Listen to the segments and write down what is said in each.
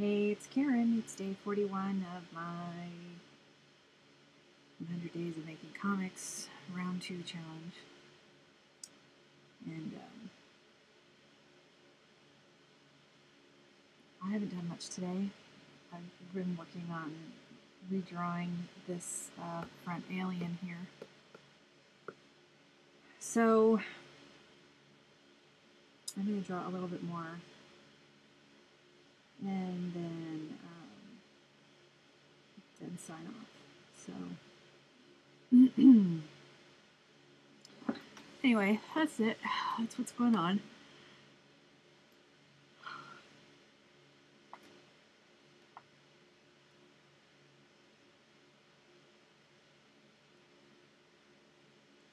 Hey, it's Karen. It's day 41 of my 100 Days of Making Comics Round 2 challenge. And I haven't done much today. I've been working on redrawing this front alien here. So I'm going to draw a little bit more and then sign off. So anyway, that's it. That's what's going on.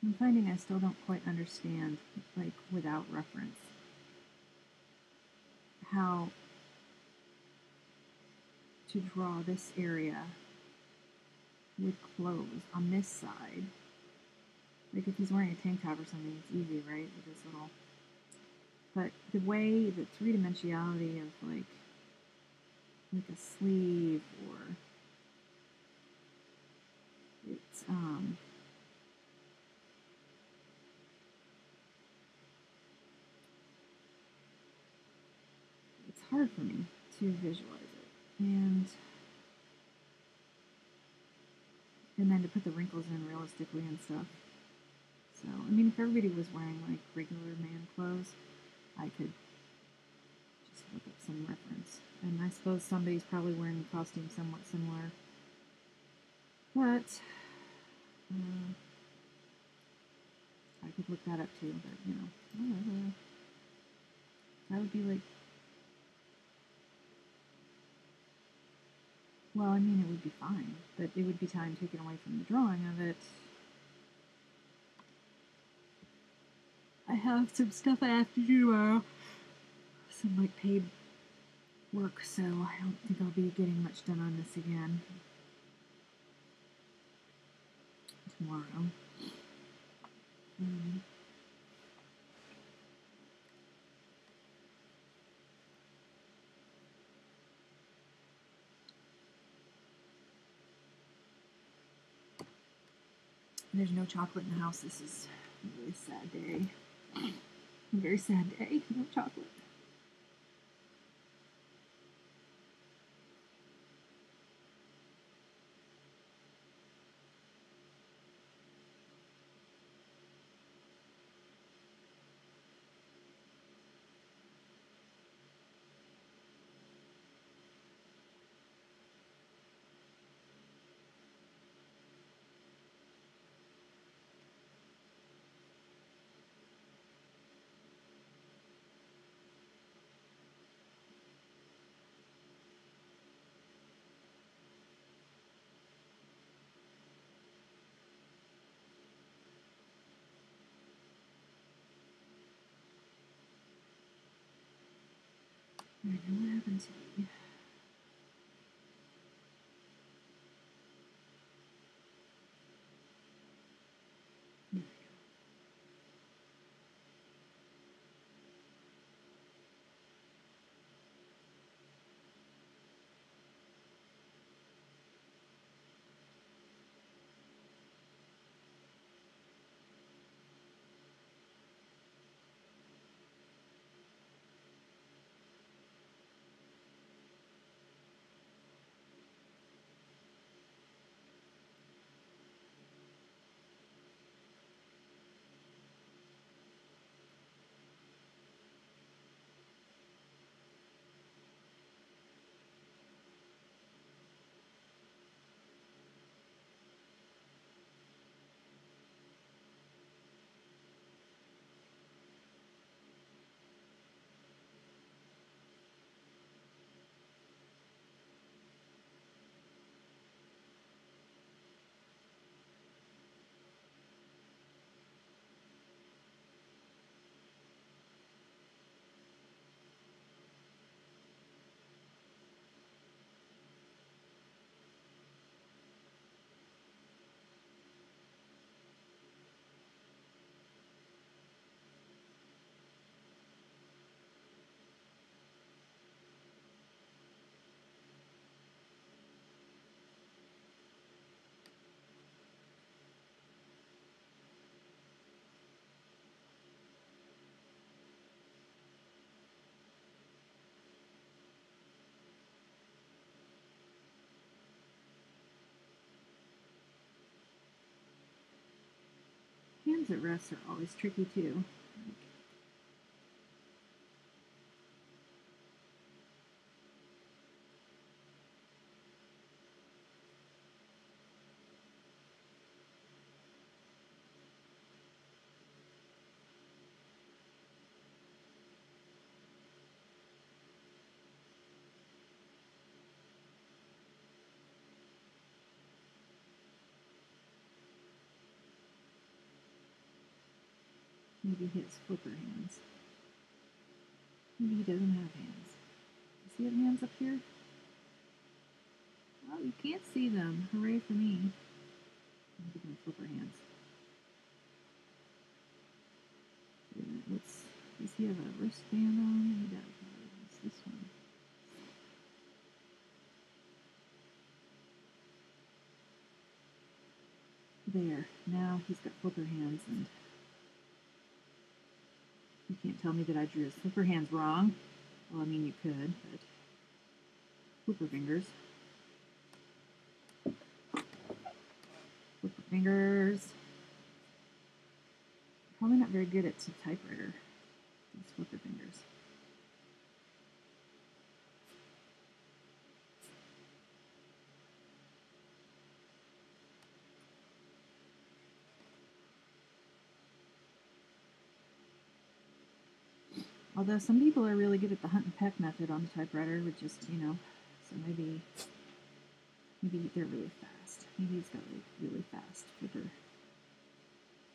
I'm finding I still don't quite understand, like without reference, how to draw this area with clothes on this side. Like if he's wearing a tank top or something, it's easy, right? With this little. But the way, the three-dimensionality of like a sleeve, or it's it's hard for me to visualize it, and then to put the wrinkles in realistically and stuff. So I mean, if everybody was wearing like regular man clothes, I could just look up some reference. And I suppose somebody's probably wearing a costume somewhat similar. But I could look that up too, but you know, whatever. That would be like, well, I mean, it would be fine, but it would be time taken away from the drawing of it. I have some stuff I have to do tomorrow, some like paid work, so I don't think I'll be getting much done on this again tomorrow. There's no chocolate in the house. This is a really sad day. A very sad day. No chocolate. I know what happened to me. gloves at rest are always tricky too. Maybe he has flipper hands. Maybe he doesn't have hands. Does he have hands up here? Oh, you can't see them. Hooray for me. I'm giving him flipper hands. Does he have a wristband on? He does. It's this one. There. Now he's got flipper hands, and you can't tell me that I drew his flipper hands wrong. Well, I mean, you could, but flipper fingers. Flipper fingers. Probably not very good at typewriter. These flipper fingers. Although some people are really good at the hunt and peck method on the typewriter, with just, so maybe they're really fast. Maybe he's got like really fast flipper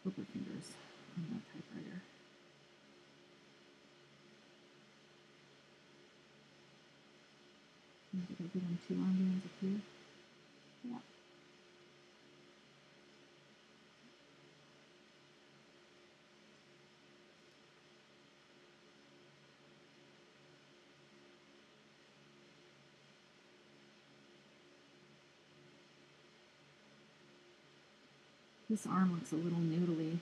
fingers on that typewriter. Did I give him two armbands up here? Yeah. This arm looks a little noodly.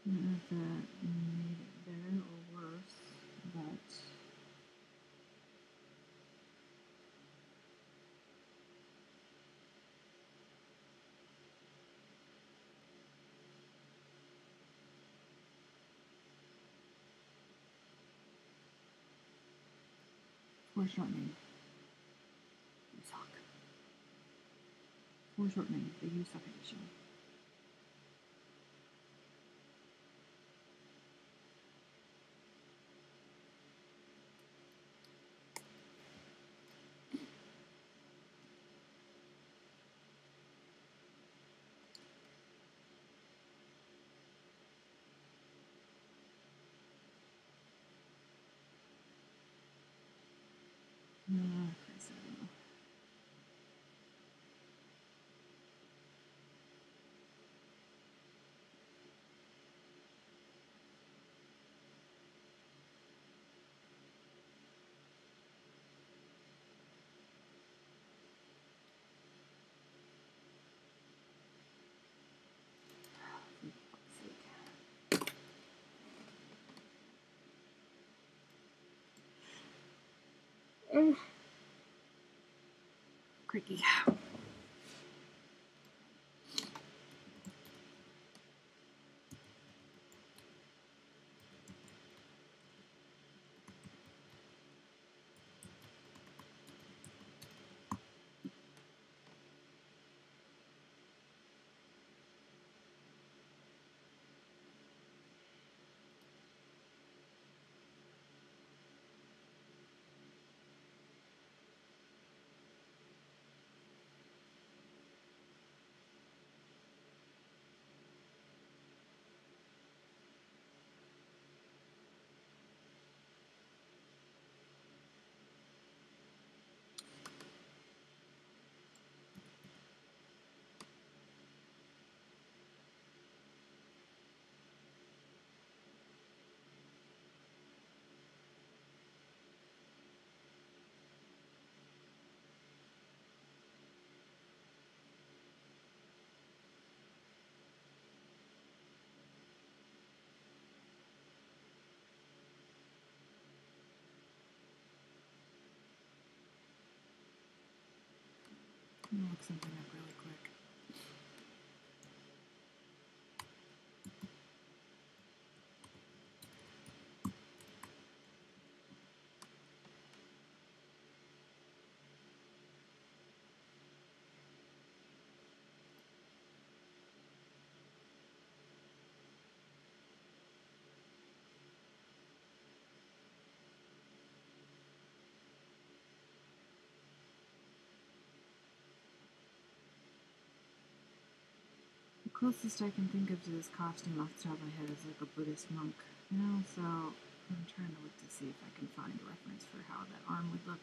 I don't know if that made it better or worse, but foreshortening. Foreshortening, the USOC edition. Chris, I don't know. Creaky. Let me look something up really quick. The closest I can think of to this costume off the top of my head is like a Buddhist monk, you know, so I'm trying to look to see if I can find a reference for how that arm would look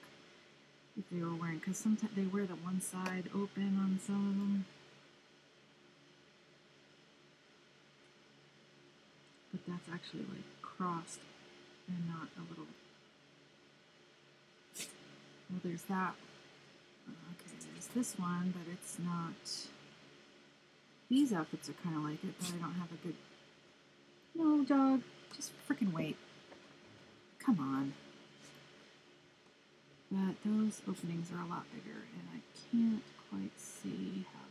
if they were wearing, because sometimes they wear the one side open on some of them. But that's actually like crossed and not a little. Well, there's that. Okay, there's this one, but it's not. These outfits are kind of like it, but I don't have a good. No, dog, just freaking wait. Come on. But those openings are a lot bigger, and I can't quite see how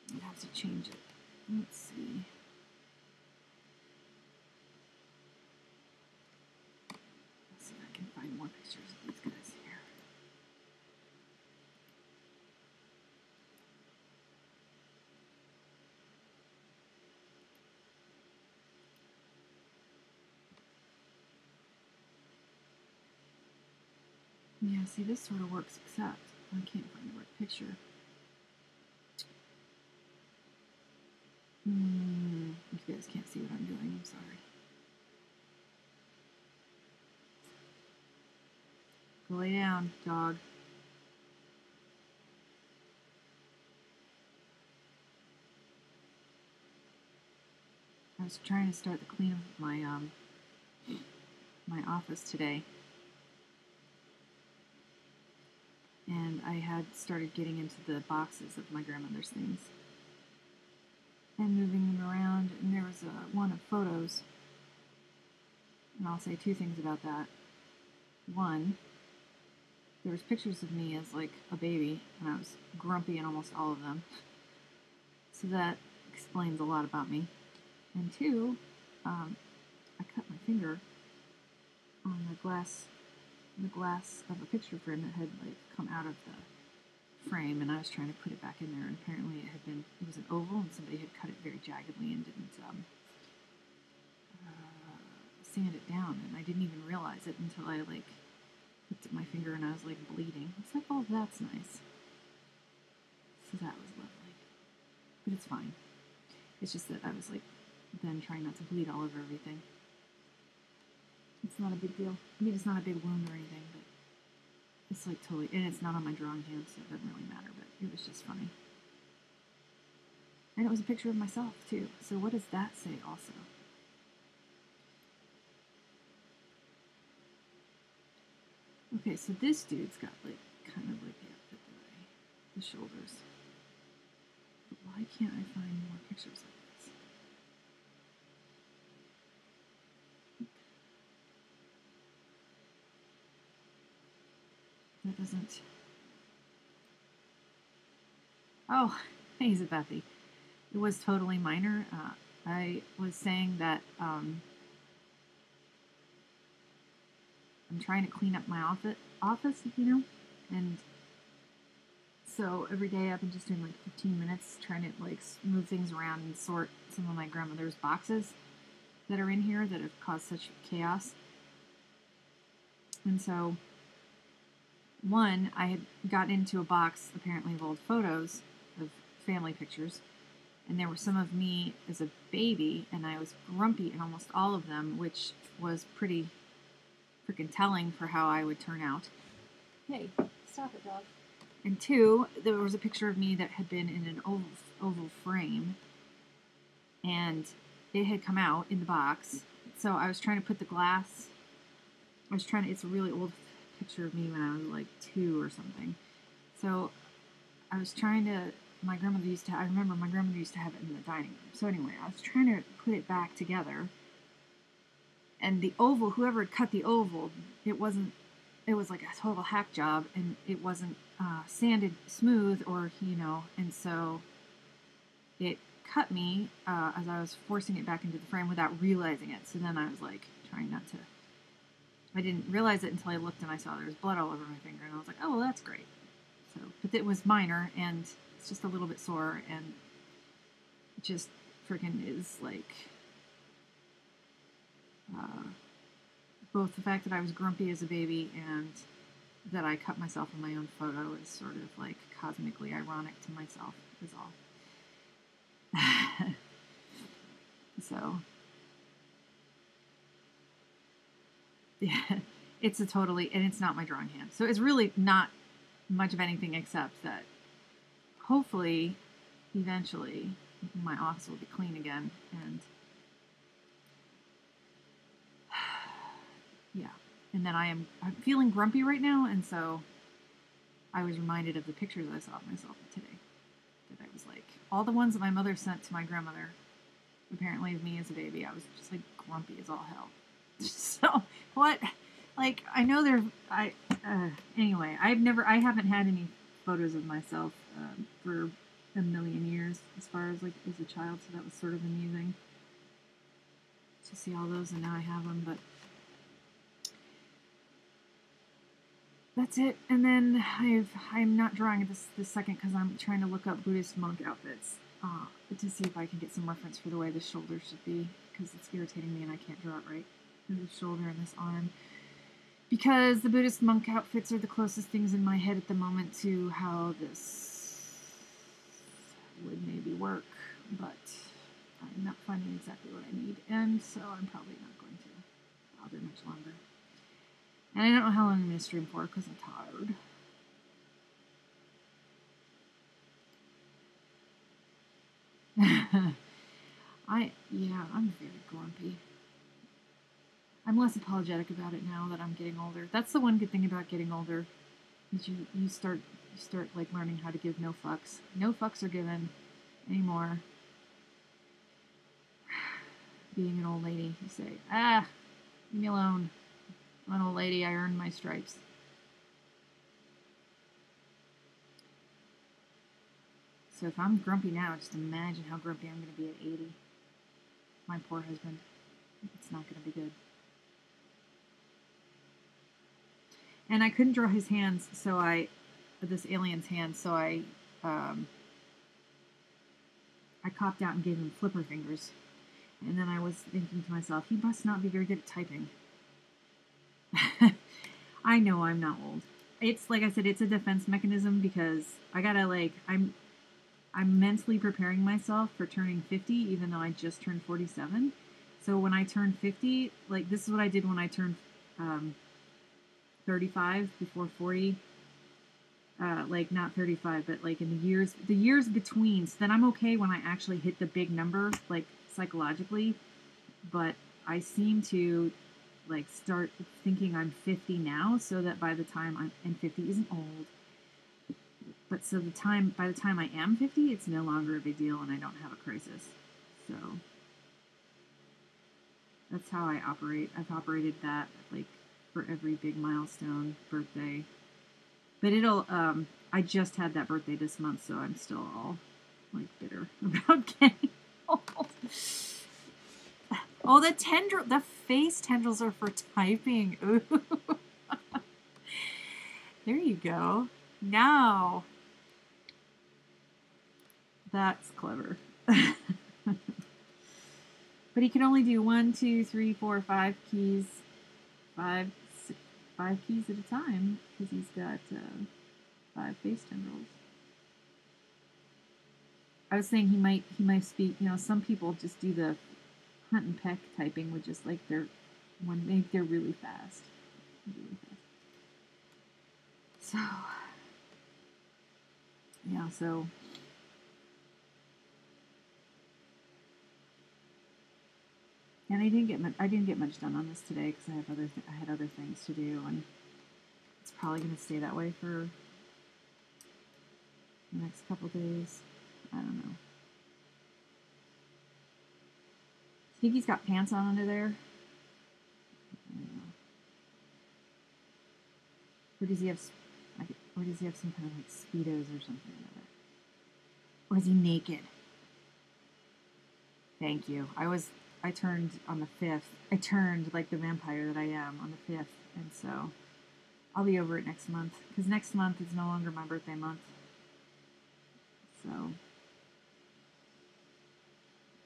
that. I'd have to change it. Let's see. Let's see if I can find more pictures of these guys here. Yeah, see, this sort of works, except I can't find the right picture. You guys can't see what I'm doing, I'm sorry. Go lay down, dog. I was trying to start the cleanup of my office today. And I had started getting into the boxes of my grandmother's things and moving them around, and there was one of photos, and I'll say two things about that. One, there was pictures of me as like a baby, and I was grumpy in almost all of them, so that explains a lot about me. And two, I cut my finger on the glass of a picture frame that had like come out of the frame, and I was trying to put it back in there, and apparently it was an oval, and somebody had cut it very jaggedly and didn't sand it down, and I didn't even realize it until I like looked at my finger and I was like bleeding. It's like, oh, that's nice. So that was lovely, but it's fine. It's just that I was like then trying not to bleed all over everything. It's not a big deal. I mean, it's not a big wound or anything, but it's like totally, and it's not on my drawing hand, so it doesn't really matter, but it was just funny. And it was a picture of myself, too. So what does that say also? Okay, so this dude's got like, kind of like the outfit the shoulders. But why can't I find more pictures of this? That doesn't. Oh, hey, Zabethy. It was totally minor. I was saying that I'm trying to clean up my office, you know, and so every day I've been just doing like 15 minutes trying to like move things around and sort some of my grandmother's boxes that are in here that have caused such chaos. And so one, I had got into a box apparently of old photos of family pictures, and there were some of me as a baby, and I was grumpy in almost all of them, which was pretty freaking telling for how I would turn out. Hey, stop it, dog. And two, there was a picture of me that had been in an oval frame, and it had come out in the box. So I was trying to put the glass. It's a really old picture of me when I was like 2 or something. So I was trying to. I remember my grandmother used to have it in the dining room. So anyway, I was trying to put it back together. And the oval, whoever had cut the oval, it wasn't it was like a total hack job, and it wasn't sanded smooth, or and so it cut me as I was forcing it back into the frame without realizing it. So then I was like trying not to. I didn't realize it until I looked and I saw there was blood all over my finger, and I was like, oh, well, that's great. So, but it was minor, and it's just a little bit sore, and it just freaking is like both the fact that I was grumpy as a baby and that I cut myself in my own photo is sort of like cosmically ironic to myself, is all. So, yeah, it's a totally, and it's not my drawing hand. So it's really not much of anything except that hopefully, eventually, my office will be clean again. And yeah, and then I'm feeling grumpy right now, and so I was reminded of the pictures I saw of myself today. That I was like, all the ones that my mother sent to my grandmother, apparently of me as a baby, I was just like grumpy as all hell. So what? Like, I know anyway, I haven't had any photos of myself for a million years as far as like as a child, so that was sort of amusing to see all those, and now I have them. But that's it. And then I'm not drawing this second because I'm trying to look up Buddhist monk outfits to see if I can get some reference for the way the shoulder should be, because it's irritating me and I can't draw it right. This shoulder and this arm, because the Buddhist monk outfits are the closest things in my head at the moment to how this would maybe work, but I'm not finding exactly what I need, and so I'm probably not going to bother much longer. And I don't know how long I'm going to stream for because I'm tired. I'm very grumpy. I'm less apologetic about it now that I'm getting older. That's the one good thing about getting older, is you start like learning how to give no fucks. No fucks are given anymore. Being an old lady, you say, leave me alone. I'm an old lady, I earned my stripes. So if I'm grumpy now, just imagine how grumpy I'm going to be at 80. My poor husband. It's not going to be good. And I couldn't draw his hands, this alien's hands, so I copped out and gave him flipper fingers. And then I was thinking to myself, he must not be very good at typing. I know I'm not old. It's like I said, it's a defense mechanism, because I gotta I'm mentally preparing myself for turning 50, even though I just turned 47. So when I turn 50, like, this is what I did when I turned 35 before 40. Like, not 35, but like in the years between. So then I'm okay when I actually hit the big number, like psychologically. But I seem to like start thinking I'm 50 now, so that by the time and 50 isn't old. But so by the time I am 50, it's no longer a big deal and I don't have a crisis. So that's how I operate. I've operated that like for every big milestone, birthday. But I just had that birthday this month, so I'm still all like bitter about getting old. Oh, the face tendrils are for typing. Ooh. There you go. Now, that's clever. But he can only do 1, 2, 3, 4, 5 keys, 5 keys at a time, because he's got 5 face tendrils. I was saying he might speak. Some people just do the hunt and peck typing, which is like they're really fast. So yeah, so and I didn't get much done on this today because I had other things to do, and it's probably going to stay that way for the next couple days. I don't know. Think he's got pants on under there? I don't know. Or does he have, or does he have some kind of like Speedos or something or other? Or is he naked? Thank you. I turned on the 5th. I turned like the vampire that I am on the 5th. And so I'll be over it next month. Because next month is no longer my birthday month. So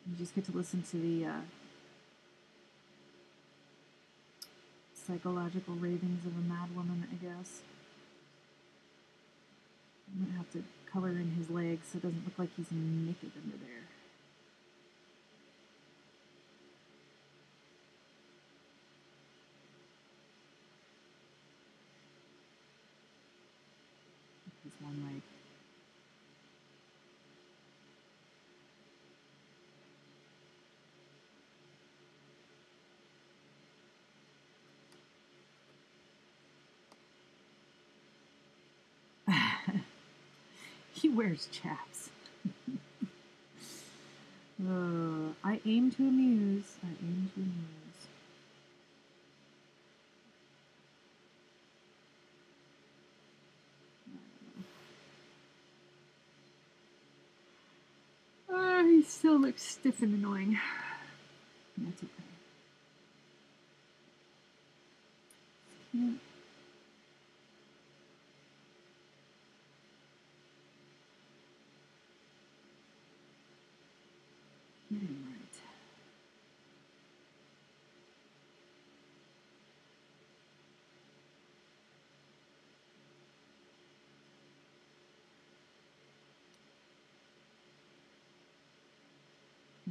you just get to listen to the psychological ravings of a mad woman, I guess. I'm going to have to color in his legs so it doesn't look like he's naked under there. His one leg. He wears chaps. I aim to amuse. I aim to amuse. He still looks stiff and annoying. That's okay. Yeah. Get him right.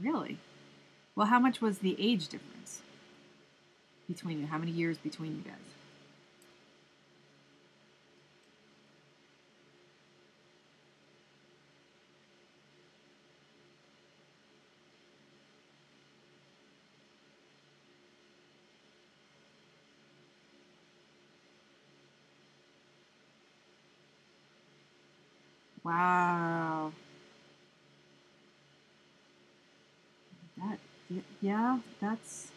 Really? Well, how much was the age difference between you? How many years between you guys? Wow. That, yeah, that's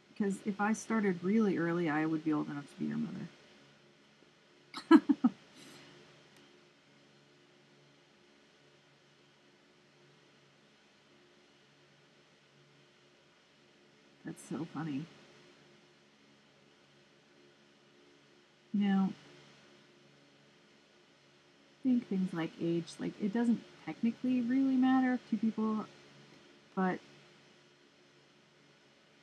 because if I started really early, I would be old enough to be your mother. That's so funny. Now, I think things like age, like it doesn't technically really matter if two people, but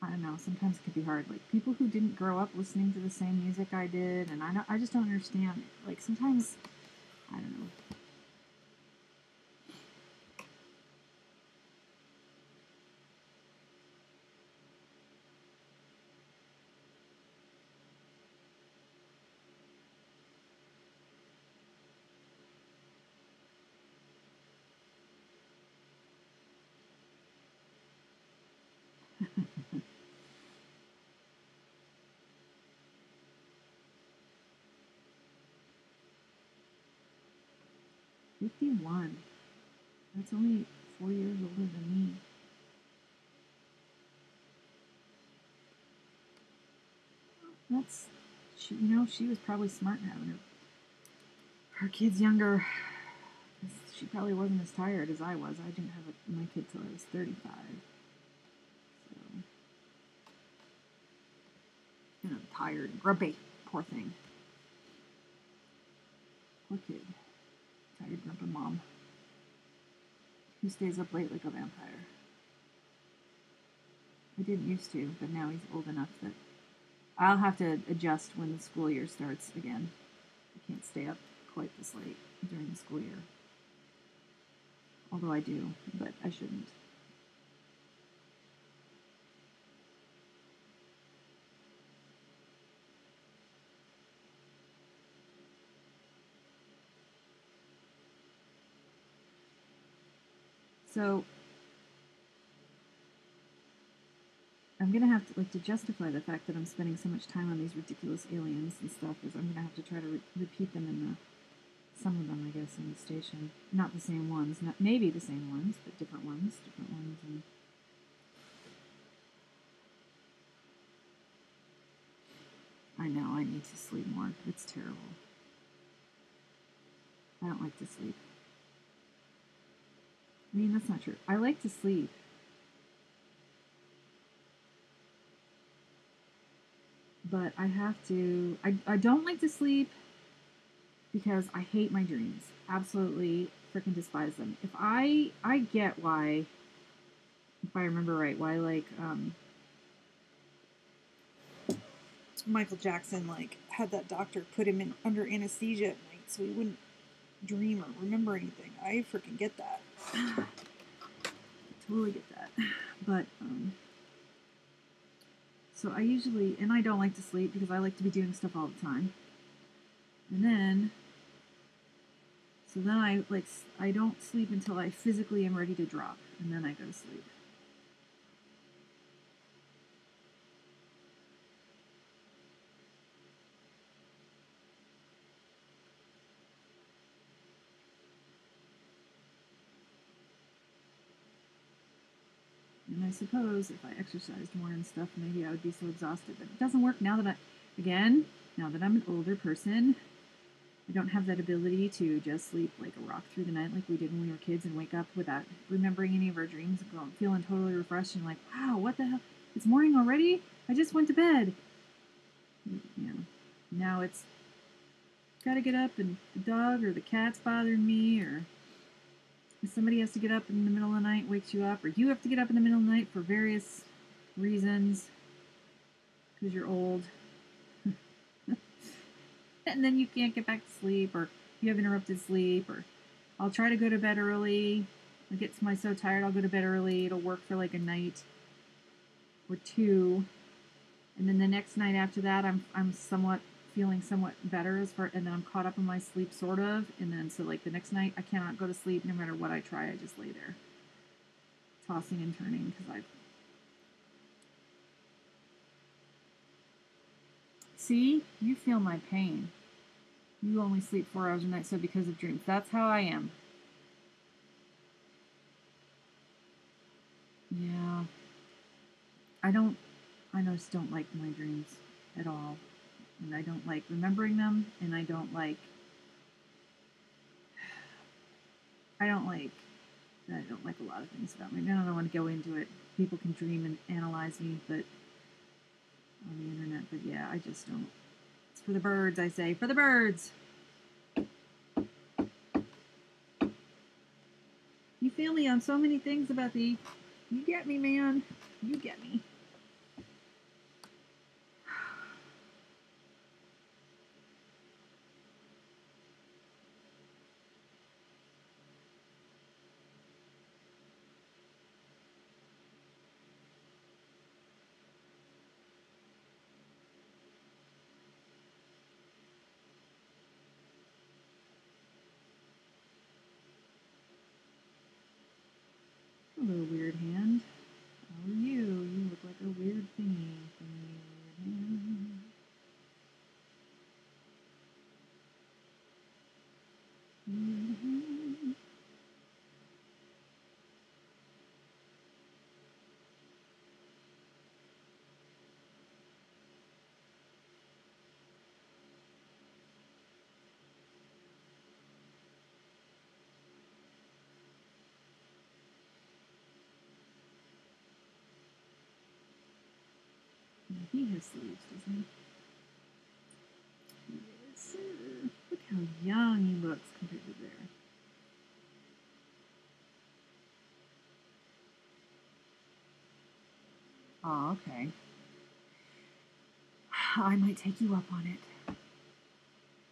I don't know. Sometimes it could be hard. Like people who didn't grow up listening to the same music I did, and I just don't understand. Like sometimes, I don't know. 51. That's only 4 years older than me. That's, she was probably smart in having her kids younger. She probably wasn't as tired as I was. I didn't have my kid till I was 35. So, tired and grumpy. Poor thing. Poor kid. Tired, grumpy mom. Who stays up late like a vampire. I didn't used to, but now he's old enough that I'll have to adjust when the school year starts again. I can't stay up quite this late during the school year. Although I do, but I shouldn't. So I'm gonna have to justify the fact that I'm spending so much time on these ridiculous aliens and stuff. Is I'm gonna have to try to repeat them in some of them, I guess, in the station. Not the same ones, not maybe the same ones, but different ones, and I know I need to sleep more. It's terrible. I don't like to sleep. I mean, that's not true. I like to sleep. But I have to, I don't like to sleep because I hate my dreams. Absolutely freaking despise them. I get why, if I remember right, why like Michael Jackson like had that doctor put him in under anesthesia at night so he wouldn't dream or remember anything. I freaking get that. Totally get that. But so I usually, and I don't like to sleep because I like to be doing stuff all the time. And then so then I don't sleep until I physically am ready to drop, and then I go to sleep. And I suppose if I exercised more and stuff, maybe I would be so exhausted. But it doesn't work now that now that I'm an older person, I don't have that ability to just sleep like a rock through the night like we did when we were kids and wake up without remembering any of our dreams and going feeling totally refreshed and like, wow, what the hell? It's morning already? I just went to bed. You know, now it's gotta get up and the dog or the cat's bothering me or somebody has to get up in the middle of the night, wakes you up, or you have to get up in the middle of the night for various reasons because you're old. And then you can't get back to sleep, or you have interrupted sleep, or I'll try to go to bed early. I get so tired I'll go to bed early. It'll work for like a night or two. And then the next night after that I'm feeling somewhat better and then I'm caught up in my sleep sort of, and then so like the next night I cannot go to sleep no matter what I try. I just lay there tossing and turning because I see you feel my pain. You only sleep 4 hours a night, so because of dreams. That's how I am. Yeah. I just don't like my dreams at all. And I don't like remembering them, and I don't like a lot of things about me. I don't want to go into it. People can dream and analyze me, but on the internet, but yeah, I just don't. It's for the birds, I say. For the birds! You feel me on so many things about the... You get me, man. You get me. Hello, weird hand. How are you? You look like a weird thingy. Weird hand. Weird hand. He has sleeves, doesn't he? Yes, sir. Look how young he looks compared to there. Oh, okay. I might take you up on it.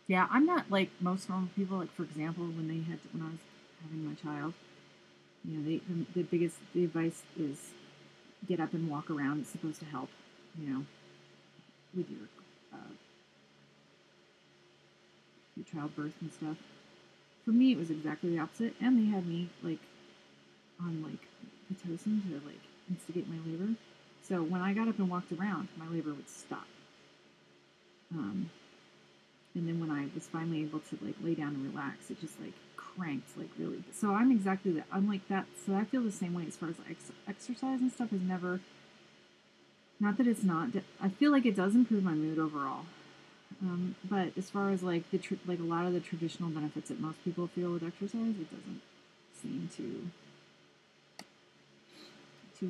Yeah, I'm not like most normal people. Like, for example, when I was having my child, you know, the advice is get up and walk around. It's supposed to help, you know, with your childbirth and stuff. For me, it was exactly the opposite, and they had me like on like pitocin to like instigate my labor. So when I got up and walked around, my labor would stop. And then when I was finally able to like lay down and relax, it just like cranked like really. So I'm exactly that. I'm like that. So I feel the same way as far as exercise and stuff has never. Not that it's not. I feel like it does improve my mood overall. But as far as like like a lot of the traditional benefits that most people feel with exercise, it doesn't seem to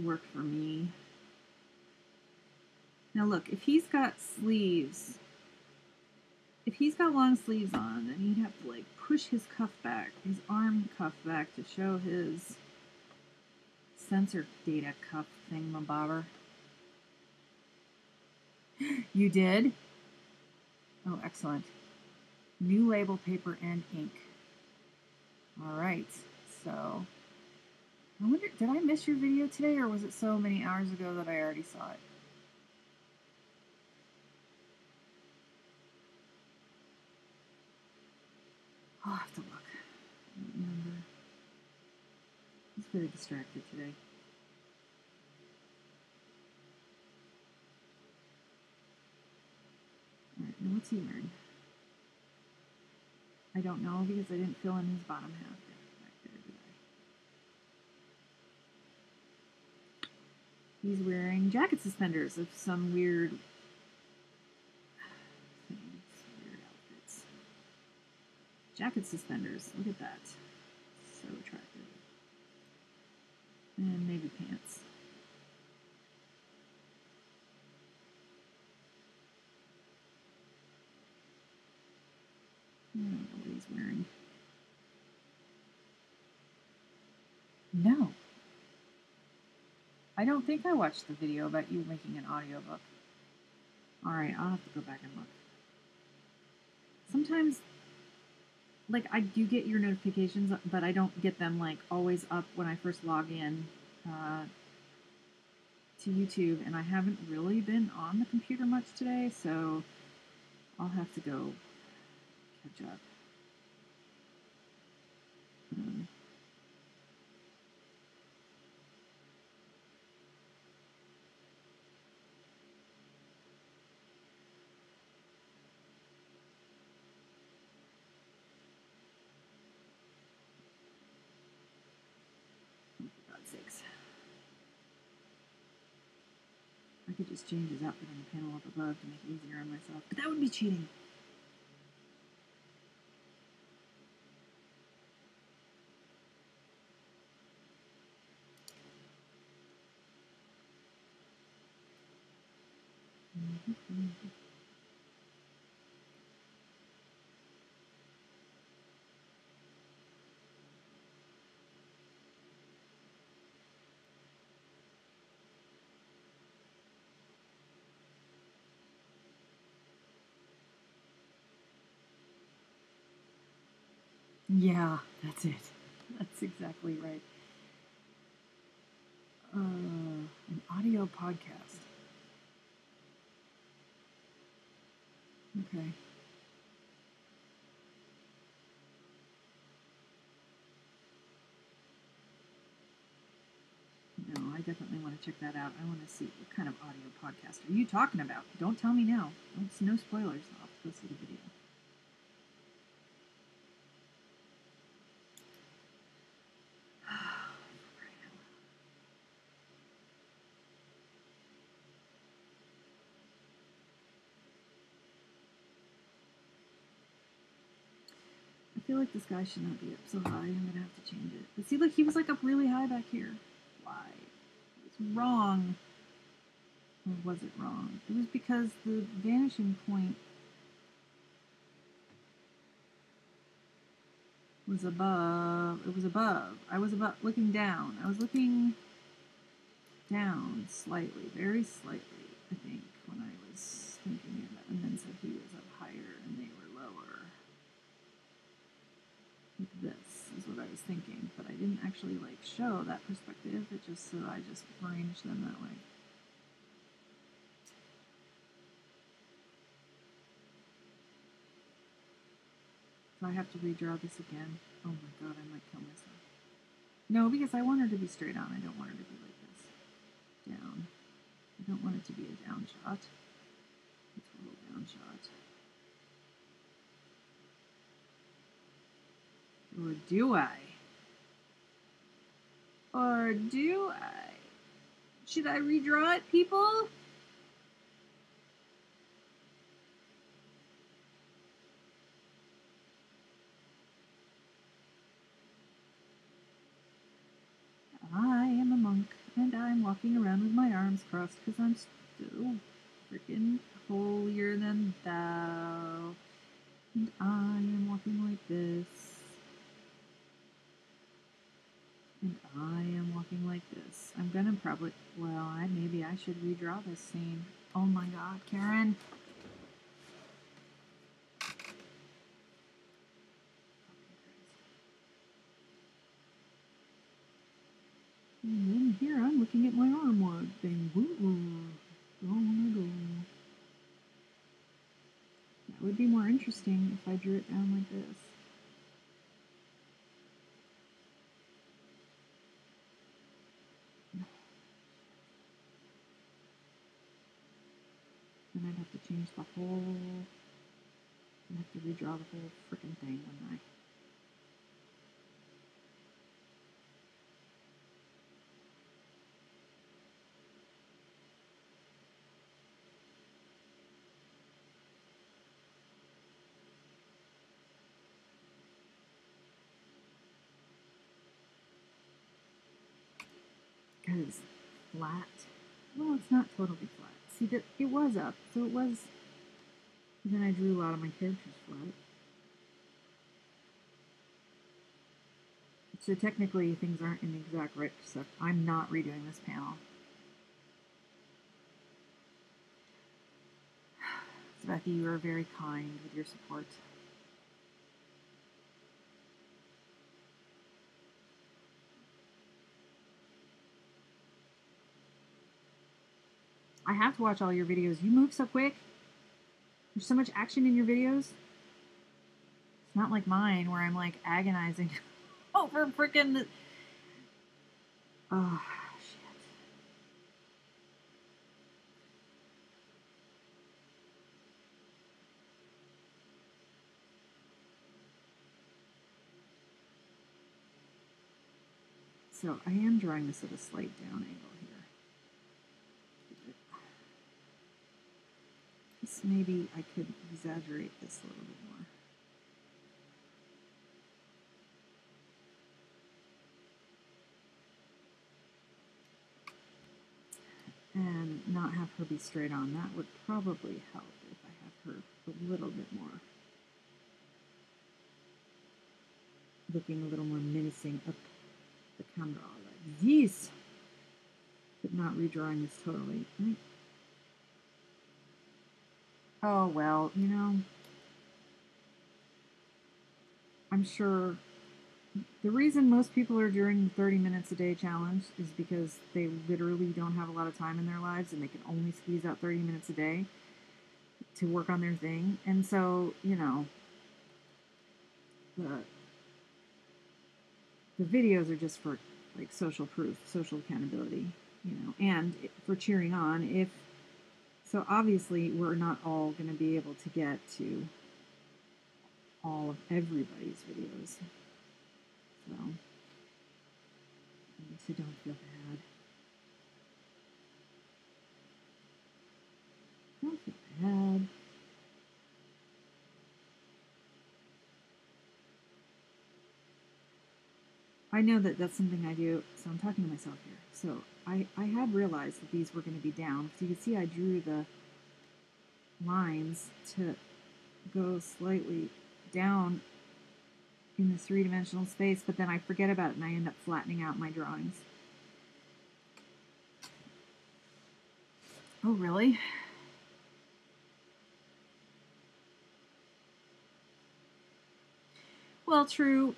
work for me. Now look, if he's got sleeves, if he's got long sleeves on, then he'd have to like push his cuff back, his arm cuff back to show his sensor data cuff thingamabobber. You did? Oh, excellent. New label paper and ink. All right, so I wonder, did I miss your video today, or was it so many hours ago that I already saw it? I'll have to look. I don't remember. I was very distracted today. All right, now what's he wearing? I don't know because I didn't fill in his bottom half back there, did I? He's wearing jacket suspenders of some weird things, weird outfits. Jacket suspenders, look at that. So attractive. And maybe pants. I don't know what he's wearing. No. I don't think I watched the video about you making an audiobook. Alright, I'll have to go back and look. Sometimes, like, I do get your notifications, but I don't get them, like, always up when I first log in to YouTube, and I haven't really been on the computer much today, so I'll have to go catch up. For God's sakes. I could just change his outfit on the panel up above to make it easier on myself, but that would be cheating. Yeah, that's it. That's exactly right. An audio podcast. Okay. No, I definitely want to check that out. I want to see what kind of audio podcast are you talking about. Don't tell me now. No spoilers. I'll have to go see the video. I feel like this guy should not be up so high. I'm gonna have to change it. But see, look, he was like up really high back here. Why? It's wrong. Or was it wrong? It was because the vanishing point was above. It was above. I was above, looking down. I was looking down slightly, very slightly, I think, when I was thinking of it, and then said he was up higher and they were lower. This is what I was thinking, but I didn't actually like show that perspective. It just so I just arranged them that way. So I have to redraw this again. Oh my god, I might kill myself. No, because I want her to be straight on. I don't want her to be like this. Down. I don't want it to be a down shot. A total down shot. Or do I? Or do I? Should I redraw it, people? walking around with my arms crossed because I'm so freaking holier than thou. And I am walking like this. And I am walking like this. I'm gonna probably, well, maybe I should redraw this scene. Oh my god, Karen. And then here I'm looking at my arm wide thing. Gonna go. That would be more interesting if I drew it down like this. Then I'd have to change the whole, I'd have to redraw the whole frickin' thing, wouldn't I? Because flat, well, it's not totally flat. See, that it was up, so it was, then I drew a lot of my characters flat. So technically things aren't in the exact right, so I'm not redoing this panel. So Becky, you are very kind with your support. I have to watch all your videos. You move so quick. There's so much action in your videos. It's not like mine where I'm like agonizing over freaking. Oh, shit. So I am drawing this at a slight down angle here. This maybe I could exaggerate this a little bit more. And not have her be straight on. That would probably help if I have her a little bit more, looking a little more menacing up the camera like this, but not redrawing this totally. Oh, well, you know, I'm sure the reason most people are doing the 30 minutes a day challenge is because they literally don't have a lot of time in their lives and they can only squeeze out 30 minutes a day to work on their thing. And so, you know, the videos are just for like social proof, social accountability, you know, and for cheering on. If so, obviously, we're not all going to be able to get to all of everybody's videos. So don't feel bad. Don't feel bad. I know that that's something I do, so I'm talking to myself here. So I had realized that these were going to be down. So you can see I drew the lines to go slightly down in this three-dimensional space, but then I forget about it and I end up flattening out my drawings. Oh, really? Well, true.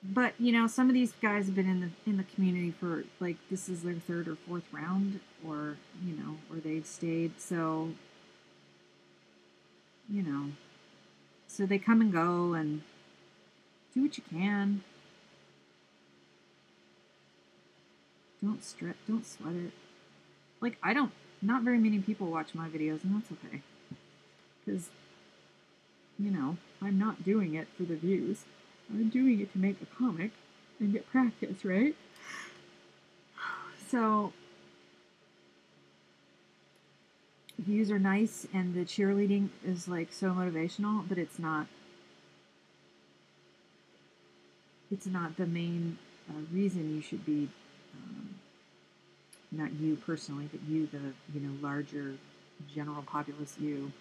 But you know, some of these guys have been in the community for like this is their third or fourth round, or you know, or they've stayed. So you know, so they come and go and do what you can. Don't stress. Don't sweat it. Like I don't. Not very many people watch my videos, and that's okay. Because you know, I'm not doing it for the views. I'm doing it to make a comic and get practice, right? So views are nice and the cheerleading is like so motivational, but it's not the main reason you should be not you personally, but you, the, larger general populace you.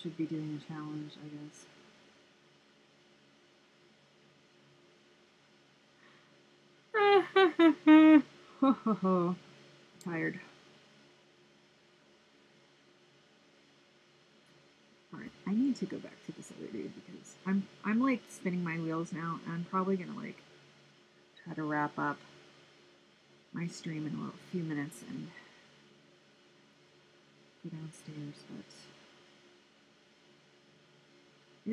Should be doing a challenge, I guess. Ho ho ho. Tired. Alright, I need to go back to this other dude because I'm like spinning my wheels now, and I'm probably gonna like try to wrap up my stream in a few minutes and go downstairs, but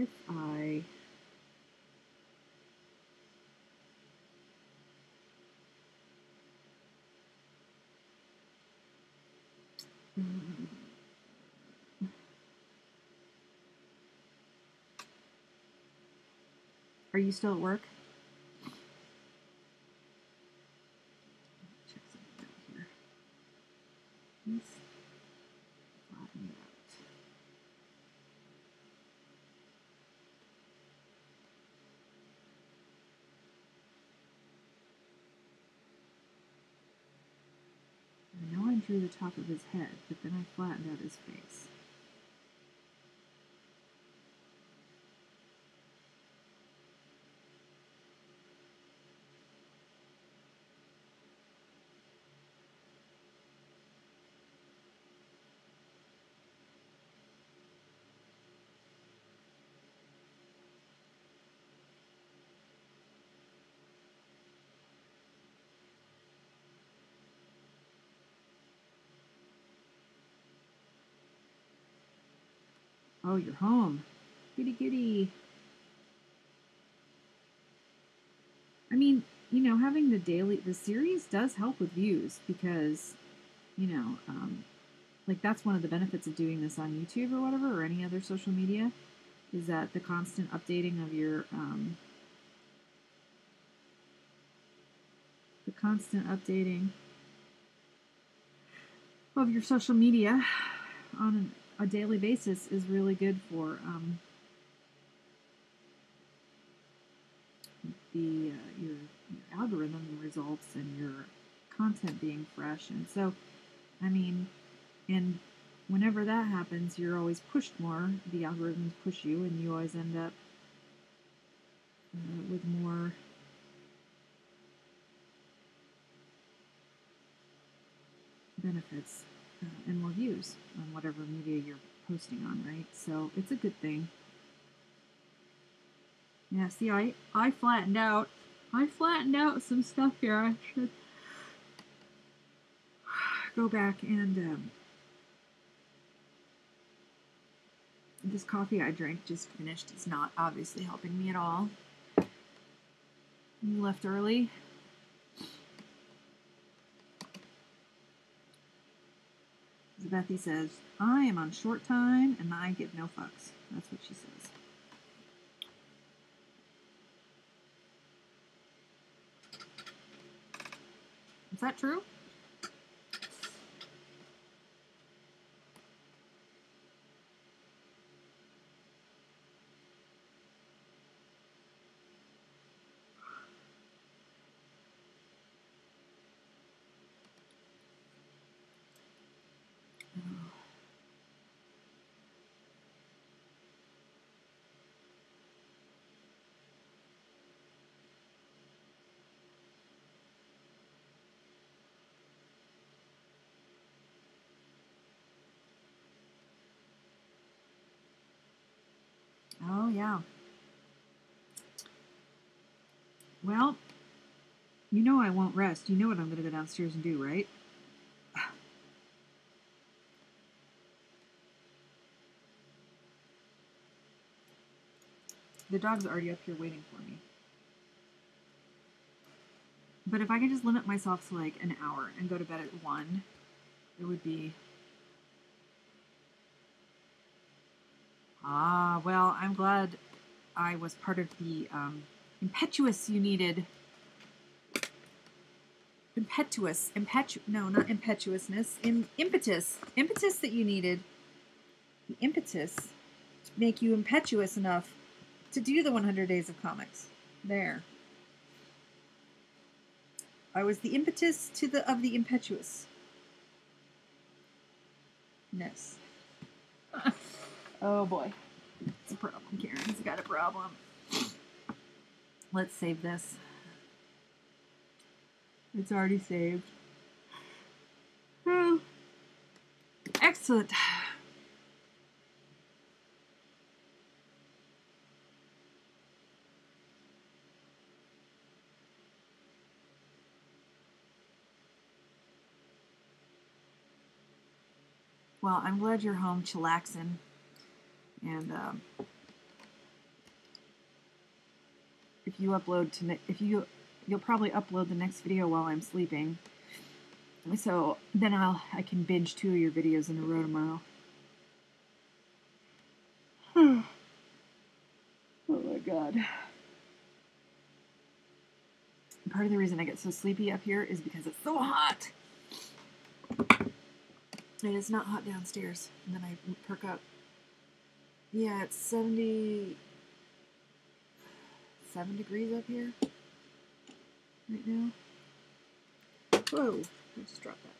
if I are you still at work? Check something out here. Let's flatten it out. I know I drew the top of his head, but then I flattened out his face. Oh, you're home. Kitty kitty. I mean, having the series does help with views because, like that's one of the benefits of doing this on YouTube or whatever, or any other social media, is that the constant updating of your, social media on a daily basis is really good for your algorithm results and your content being fresh. And so, I mean, and whenever that happens, you're always pushed more. The algorithms push you, and you always end up with more benefits and more views on whatever media you're posting on, right? So it's a good thing. Yeah, see, I flattened out. I flattened out some stuff here. I should go back and this coffee I drank just finished is not obviously helping me at all. You left early. Bethy says, I am on short time and I give no fucks. That's what she says. Is that true? Oh, yeah. Well, you know I won't rest. You know what I'm going to go downstairs and do, right? The dog's already up here waiting for me. But if I could just limit myself to like an hour and go to bed at 1, it would be... Ah, well, I'm glad I was part of the impetuous you needed. No, not impetuousness. Impetus that you needed. The impetus make you impetuous enough to do the 100 Days of Comics. There. I was the impetus of the impetuousness. Oh boy. It's a problem. Karen's got a problem. Let's save this. It's already saved. Oh. Excellent. Well, I'm glad you're home chillaxing, and if you upload you'll probably upload the next video while I'm sleeping, so then I can binge 2 of your videos in a row tomorrow. Oh my god. Part of the reason I get so sleepy up here is because it's so hot. It is not hot downstairs, and then I perk up. Yeah, it's 77 degrees up here right now. Whoa, I just dropped that.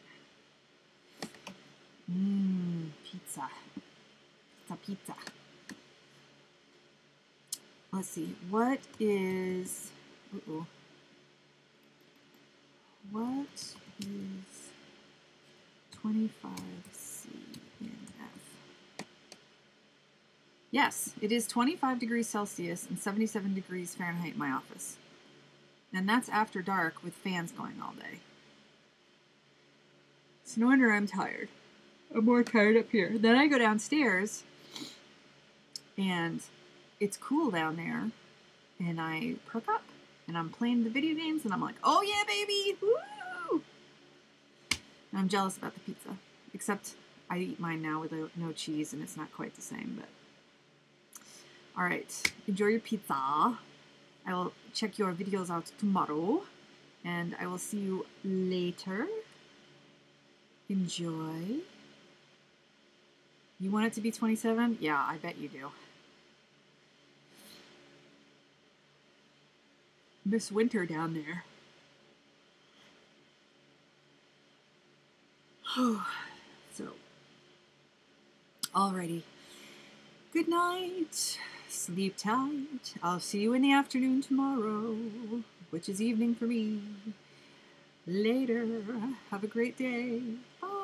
Pizza. Pizza. Let's see, what is... What is 25C/F? Yes, it is 25 degrees Celsius and 77 degrees Fahrenheit in my office. And that's after dark with fans going all day. It's no wonder I'm tired. I'm more tired up here. Then I go downstairs and it's cool down there and I perk up and I'm playing the video games and I'm like, oh yeah, baby! Woo! And I'm jealous about the pizza. Except I eat mine now with no cheese and it's not quite the same, but... Alright, enjoy your pizza. I will check your videos out tomorrow. And I will see you later. Enjoy. You want it to be 27? Yeah, I bet you do. Miss Winter down there. So, alrighty. Good night. Sleep tight. I'll see you in the afternoon tomorrow, which is evening for me. Later. Have a great day. Bye.